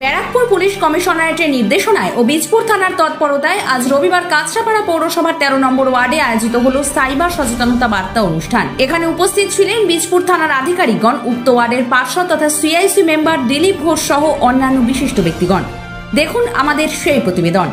Barrackpore police কমিশনারেটের নির্দেশনায় ও বীজপুর থানার তৎপরতায় আজ রবিবার কাঁচরাপাড়া পৌরসভার 13 নম্বর ওয়ার্ডে আয়োজিত হলো সাইবার সচেতনতা বার্তা অনুষ্ঠান। এখানে উপস্থিত ছিলেন বীজপুর থানার আধিকারিকগণ, উক্ত ওয়ার্ডের পার্ষদ তথা সিআইসি মেম্বার দিলীপ ঘোষ সহ অন্যান্য বিশিষ্ট ব্যক্তিগণ। দেখুন আমাদের সেই প্রতিবেদন।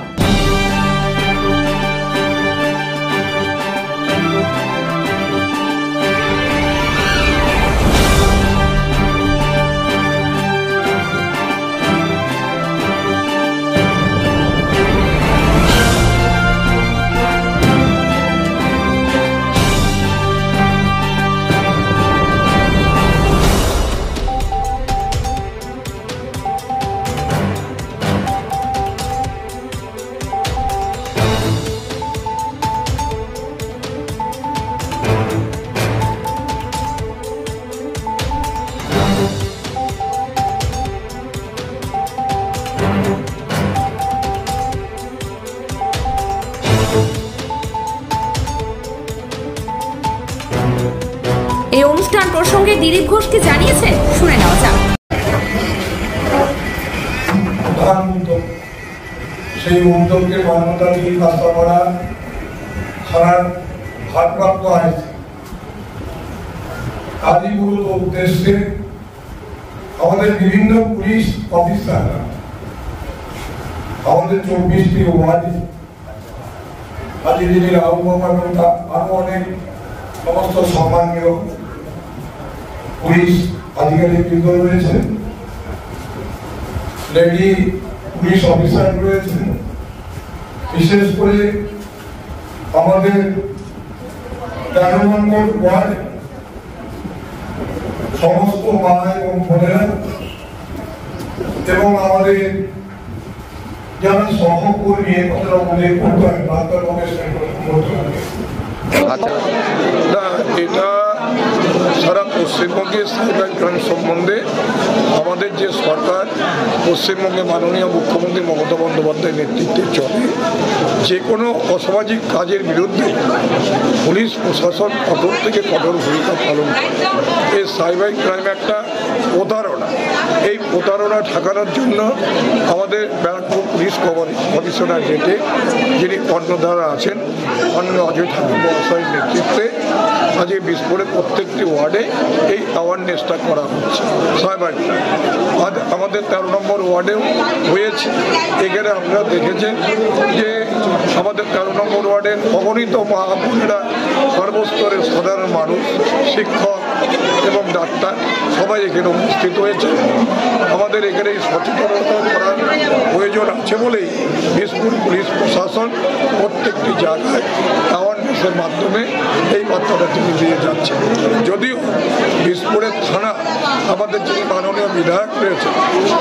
এই অনুষ্ঠান প্রসঙ্গে দিলীপ ঘোষকে জানিয়েছেন, শুনে নেওয়া যাক। সেই উদ্যোগকে মান্যতা দিয়ে কাঁচরাপাড়া থানার ভারপ্রাপ্ত আইসি কাজীপুর উদ্দেশ্যে আমাদের বিভিন্ন পুলিশ অফিসাররা আমাদের 24টি ওয়ার্ডে কাজী দিদির আহ্বান এবং আরো অনেক সমস্ত সম্মানীয় পুলিশ আধিকারিক বৃন্দ রয়েছেন, লেডি পুলিশ অফিসার রয়েছেন। বিশেষ করে আমাদের 13 নম্বর ওয়ার্ড সমস্ত মা এবং বোনেরা এবং আমাদের যারা সহকর্মী কথা উল্লেখ করতে হয় এটা সারা পশ্চিমবঙ্গের সাইবার ক্রাইম সম্বন্ধে আমাদের যে সরকার, পশ্চিমবঙ্গে মাননীয় মুখ্যমন্ত্রী মমতা বন্দ্যোপাধ্যায়ের নেতৃত্বে চলে, যে কোনো অসামাজিক কাজের বিরুদ্ধে পুলিশ প্রশাসন কঠোর থেকে কঠোর ভূমিকা পালন করে। এই সাইবার ক্রাইম একটা প্রতারণা, এই প্রতারণা ঠেকানোর জন্য আমাদের ব্যারাকপুর পুলিশ কমিশনার রেটে যিনি কর্ণধারা আছেন মাননীয় অজয় ঠাকুর মহাশয়ের নেতৃত্বে আজকে বীজপুরের প্রত্যেকটি ওয়ার্ডে এই অ্যাওয়ারনেসটা করা হচ্ছে। সাইবার ক্রাইম আজ আমাদের 13 নম্বর ওয়ার্ডেও হয়েছে। এখানে আপনারা দেখেছেন যে আমাদের 13 নম্বর ওয়ার্ডের অগণিত মা বোনেরা, সর্বস্তরের সাধারণ মানুষ, শিক্ষক এবং ডাক্তার সবাই এখানে উপস্থিত হয়েছে। আমাদের এখানে এই সচেতনতা করার প্রয়োজন আছে বলেই বীজপুর পুলিশ প্রশাসন প্রত্যেকটি জায়গায় অ্যাওয়ারনেসের মাধ্যমে এই বার্তাটা তিনি দিয়ে যাচ্ছে। যদিও বীজপুরের থানা আমাদের যিনি মাননীয় বিধায়ক রয়েছেন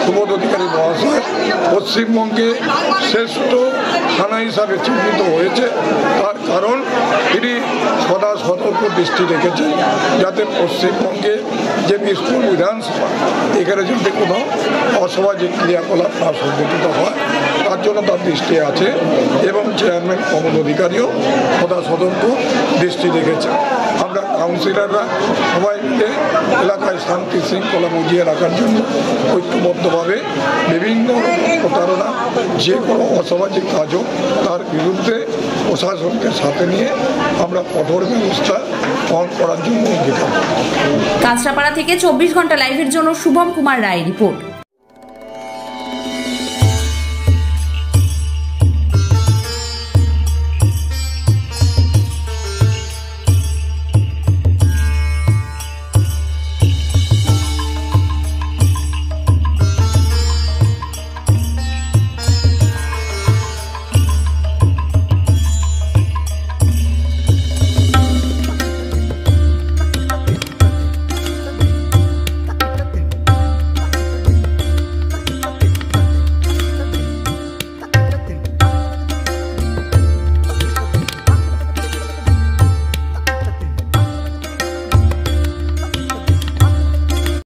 সুবোধ অধিকারী মহাশয় পশ্চিমবঙ্গে শ্রেষ্ঠ থানা হিসাবে চিহ্নিত হয়েছে, তার কারণ তিনি সদা সতর্ক দৃষ্টি রেখেছেন যাতে পশ্চিমবঙ্গে যে বীজপুর বিধানসভা এখানে যাতে কোনো অসামাজিক ক্রিয়াকলাপ না সংঘটিত হয় তার জন্য তার দৃষ্টি আছে এবং চেয়ারম্যান কমল অধিকারীও সদা সতর্ক দৃষ্টি রেখেছেন। আমরা কাউন্সিলররা সবাই মিলে এলাকায় শান্তি শৃঙ্খলা বজিয়ে রাখার জন্য ঐক্যবদ্ধভাবে বিভিন্ন প্রতারণা, যে কোনো অসামাজিক কাজ হোক তার বিরুদ্ধে প্রশাসনকে সাথে নিয়ে আমরা কঠোর ব্যবস্থা গ্রহণ করার জন্য অঙ্গীকার। কাঁচরাপাড়া থেকে 24 ঘন্টা লাইভের জন্য শুভম কুমার রায় রিপোর্ট।